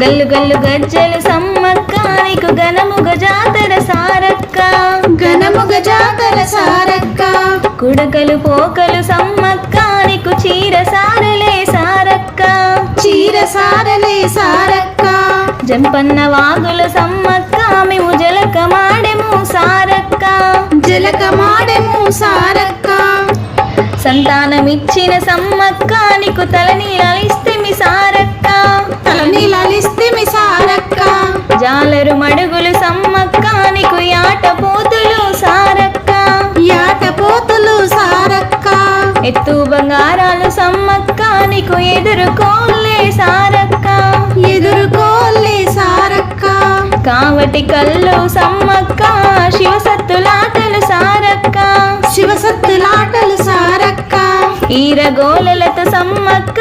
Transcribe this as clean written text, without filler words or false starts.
గల్లు గల్లు గజ్జలు సమ్మక్క నీకు ఘనముగ జాతర సారక్క ఘనముగ జాతర సారక్క కుడకలు పోకలు సమ్మక్క నీకు చీర సారలే సారక్క చీర సారలే సారక్క జంపన్న వాగుల సమ్మక్క మేము జలకమాడెము సారక్క జలకమాడెము సారక్క సంతానమిచ్చిన సమ్మక్క నీకు తలనీలాలిస్తేమి సారక్క తలనీలాలిస్తేమి సారక్క జాలరు మడుగులు సమ్మక్క నీకు యాట పోతులు సారక్క యాట పోతులు సారక్క ఎత్తు బంగారాలు సమ్మక్క నీకు ఎదుర్కోలే సారక్క ఎదుర్కోలే సారక్క కావటి కళ్ళు సమ్మక్క శివసత్తులాటలు సారక్క శివసత్తులాటలు సారక్క ఈరగోలలతో సమ్మక్క